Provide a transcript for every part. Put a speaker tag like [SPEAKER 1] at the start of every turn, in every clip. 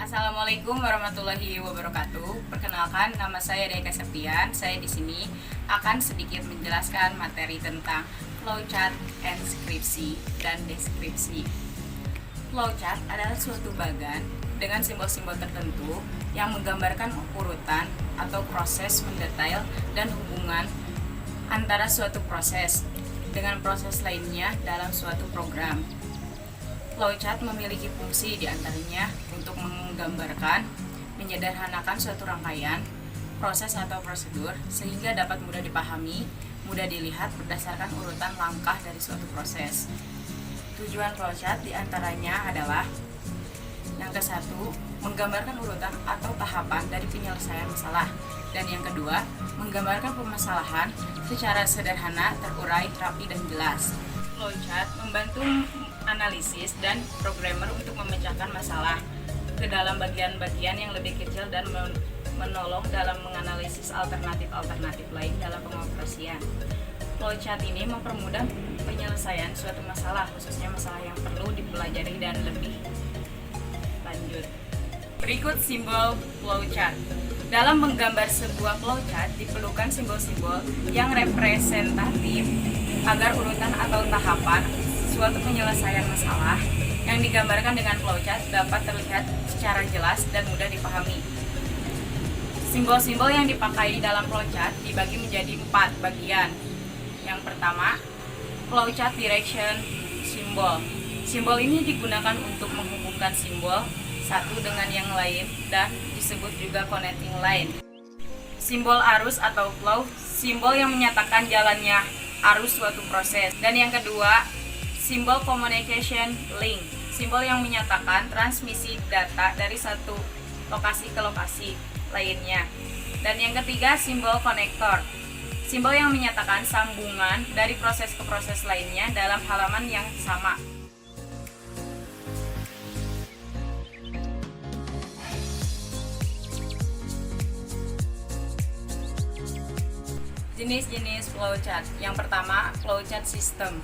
[SPEAKER 1] Assalamualaikum warahmatullahi wabarakatuh. Perkenalkan, nama saya Deka Septian. Saya di sini akan sedikit menjelaskan materi tentang flowchart, enskripsi, dan deskripsi. Flowchart adalah suatu bagan dengan simbol-simbol tertentu yang menggambarkan urutan atau proses mendetail dan hubungan antara suatu proses dengan proses lainnya dalam suatu program. Flowchart memiliki fungsi diantaranya untuk menggambarkan, menyederhanakan suatu rangkaian, proses atau prosedur sehingga dapat mudah dipahami, mudah dilihat berdasarkan urutan langkah dari suatu proses. Tujuan flowchart diantaranya adalah yang ke-1, menggambarkan urutan atau tahapan dari penyelesaian masalah, dan yang kedua, menggambarkan permasalahan secara sederhana, terurai, rapi, dan jelas. Flowchart membantu analisis dan programmer untuk memecahkan masalah ke dalam bagian-bagian yang lebih kecil dan menolong dalam menganalisis alternatif-alternatif lain dalam pengoperasian. Flowchart ini mempermudah penyelesaian suatu masalah, khususnya masalah yang perlu dipelajari dan lebih lanjut. Berikut simbol flowchart. Dalam menggambar sebuah flowchart diperlukan simbol-simbol yang representatif agar urutan atau tahapan suatu penyelesaian masalah yang digambarkan dengan flowchart dapat terlihat secara jelas dan mudah dipahami. Simbol-simbol yang dipakai dalam flowchart dibagi menjadi 4 bagian. Yang pertama, flowchart direction symbol. Simbol ini digunakan untuk menghubungkan simbol satu dengan yang lain dan disebut juga connecting line. Simbol arus atau flow, simbol yang menyatakan jalannya arus suatu proses. Dan yang kedua, simbol communication link, simbol yang menyatakan transmisi data dari satu lokasi ke lokasi lainnya. Dan yang ketiga, simbol konektor, simbol yang menyatakan sambungan dari proses ke proses lainnya dalam halaman yang sama. Jenis-jenis flowchart. Yang pertama, flowchart system.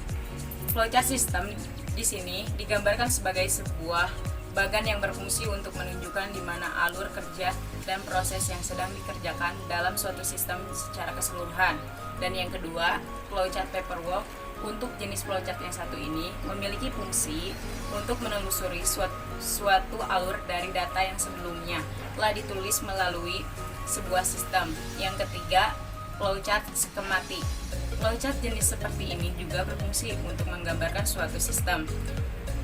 [SPEAKER 1] Flowchart system di sini digambarkan sebagai sebuah bagan yang berfungsi untuk menunjukkan di mana alur kerja dan proses yang sedang dikerjakan dalam suatu sistem secara keseluruhan. Dan yang kedua, flowchart paperwork. Untuk jenis flowchart yang satu ini memiliki fungsi untuk menelusuri suatu alur dari data yang sebelumnya telah ditulis melalui sebuah sistem. Yang ketiga, flowchart skematik. Flowchart jenis seperti ini juga berfungsi untuk menggambarkan suatu sistem.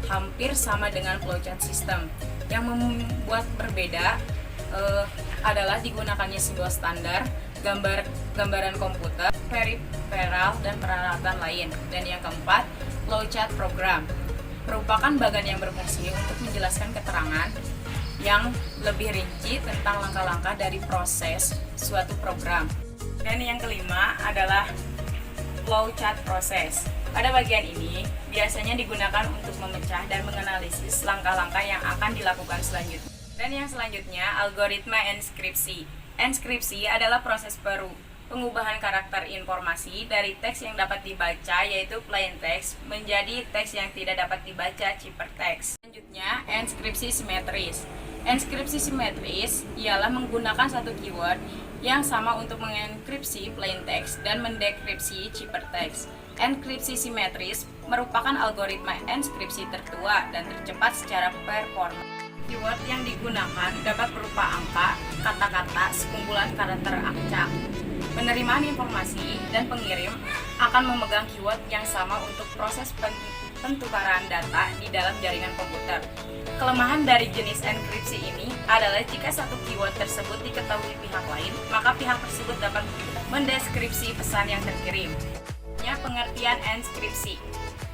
[SPEAKER 1] Hampir sama dengan flowchart system. Yang membuat berbeda adalah digunakannya simbol standar, gambaran komputer, peripheral, dan peralatan lain. Dan yang keempat, flowchart program. Merupakan bagan yang berfungsi untuk menjelaskan keterangan yang lebih rinci tentang langkah-langkah dari proses suatu program. Dan yang kelima adalah flowchart proses. Pada bagian ini biasanya digunakan untuk memecah dan menganalisis langkah-langkah yang akan dilakukan selanjutnya. Dan yang selanjutnya, algoritma enskripsi. Enskripsi adalah proses pengubahan karakter informasi dari teks yang dapat dibaca yaitu plain text menjadi teks yang tidak dapat dibaca ciphertext. Selanjutnya, enskripsi simetris. Enskripsi simetris ialah menggunakan satu keyword yang sama untuk mengenkripsi plain text dan mendekripsi ciphertext. Enkripsi simetris merupakan algoritma enskripsi tertua dan tercepat secara performa. Keyword yang digunakan dapat berupa angka, kata-kata, sekumpulan karakter acak. Penerimaan informasi dan pengirim akan memegang keyword yang sama untuk proses pentukaran data di dalam jaringan komputer. Kelemahan dari jenis enkripsi ini adalah jika satu keyword tersebut diketahui pihak lain, maka pihak tersebut dapat mendeskripsi pesan yang terkirim. Pengertian enskripsi.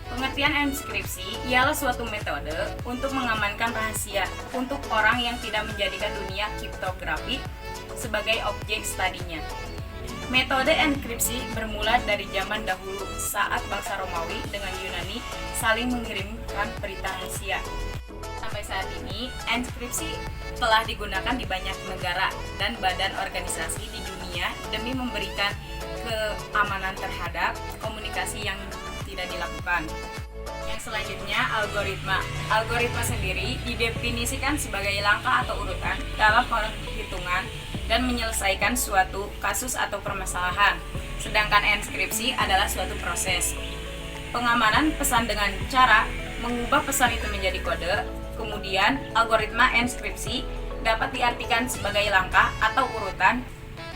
[SPEAKER 1] Pengertian enskripsi ialah suatu metode untuk mengamankan rahasia untuk orang yang tidak menjadikan dunia kriptografi sebagai objek studinya. Metode enkripsi bermula dari zaman dahulu saat bangsa Romawi dengan Yunani saling mengirimkan berita rahasia. Sampai saat ini, enskripsi telah digunakan di banyak negara dan badan organisasi di dunia demi memberikan keamanan terhadap komunikasi yang tidak dilakukan. Yang selanjutnya, algoritma. Algoritma sendiri didefinisikan sebagai langkah atau urutan dalam perhitungan dan menyelesaikan suatu kasus atau permasalahan. Sedangkan enskripsi adalah suatu proses pengamanan pesan dengan cara mengubah pesan itu menjadi kode. Kemudian, algoritma enskripsi dapat diartikan sebagai langkah atau urutan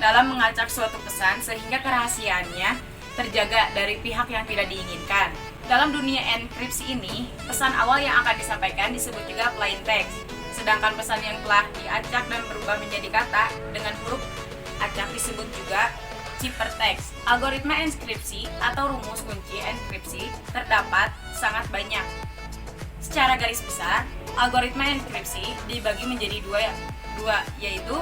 [SPEAKER 1] dalam mengacak suatu pesan sehingga kerahasiaannya terjaga dari pihak yang tidak diinginkan. Dalam dunia enkripsi ini, pesan awal yang akan disampaikan disebut juga plain text. Sedangkan pesan yang telah diacak dan berubah menjadi kata dengan huruf acak disebut juga ciphertext. Algoritma enskripsi atau rumus kunci enkripsi terdapat sangat banyak. Secara garis besar, algoritma enkripsi dibagi menjadi dua yaitu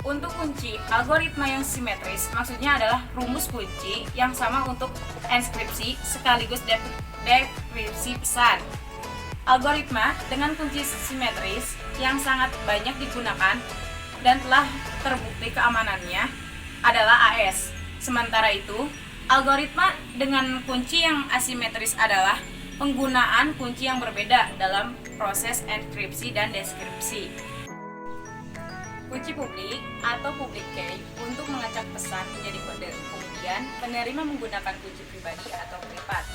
[SPEAKER 1] untuk kunci algoritma yang simetris, maksudnya adalah rumus kunci yang sama untuk enskripsi sekaligus dekripsi pesan. Algoritma dengan kunci simetris yang sangat banyak digunakan dan telah terbukti keamanannya adalah AES. Sementara itu, algoritma dengan kunci yang asimetris adalah penggunaan kunci yang berbeda dalam proses enkripsi dan deskripsi. Kunci publik atau public key untuk mengacak pesan menjadi kode. Kemudian, penerima menggunakan kunci pribadi atau privat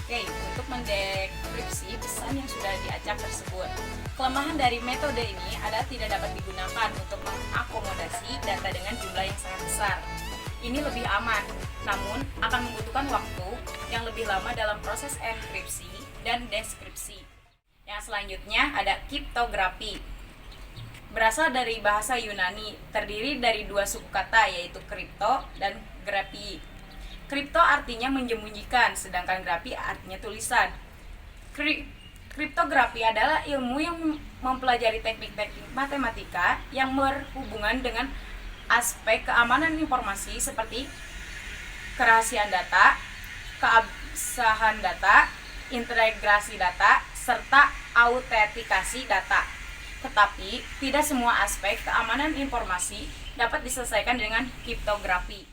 [SPEAKER 1] key untuk mendekripsi pesan yang sudah diacak tersebut. Kelemahan dari metode ini adalah tidak dapat digunakan untuk mengakomodasi data dengan jumlah yang sangat besar. Ini lebih aman, namun akan membutuhkan waktu yang lebih lama dalam proses enkripsi dan deskripsi. Yang selanjutnya ada kriptografi. Berasal dari bahasa Yunani, terdiri dari dua suku kata yaitu kripto dan grafi. Kripto artinya menyembunyikan, sedangkan grafi artinya tulisan. Kriptografi adalah ilmu yang mempelajari teknik-teknik matematika yang berhubungan dengan aspek keamanan informasi seperti kerahasiaan data, keabsahan data, integrasi data, serta autentikasi data. Tetapi, tidak semua aspek keamanan informasi dapat diselesaikan dengan kriptografi.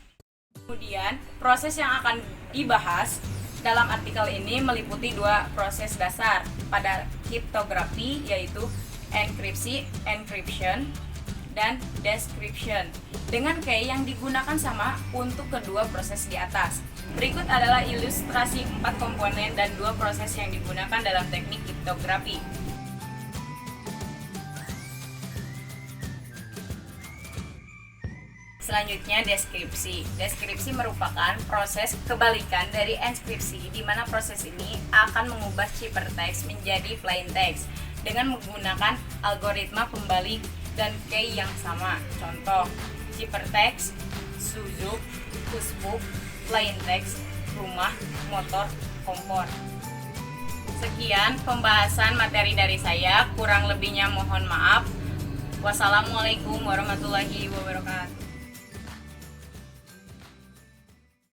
[SPEAKER 1] Kemudian, proses yang akan dibahas dalam artikel ini meliputi dua proses dasar pada kriptografi, yaitu enkripsi, encryption, dan description. Dengan key yang digunakan sama untuk kedua proses di atas. Berikut adalah ilustrasi 4 komponen dan 2 proses yang digunakan dalam teknik kriptografi. Selanjutnya, deskripsi. Deskripsi merupakan proses kebalikan dari enskripsi, di mana proses ini akan mengubah ciphertext menjadi plain text dengan menggunakan algoritma pembalik dan key yang sama. Contoh, ciphertext, Suzuki, pushbook, plain text, rumah, motor, kompor. Sekian pembahasan materi dari saya, kurang lebihnya mohon maaf. Wassalamualaikum warahmatullahi wabarakatuh.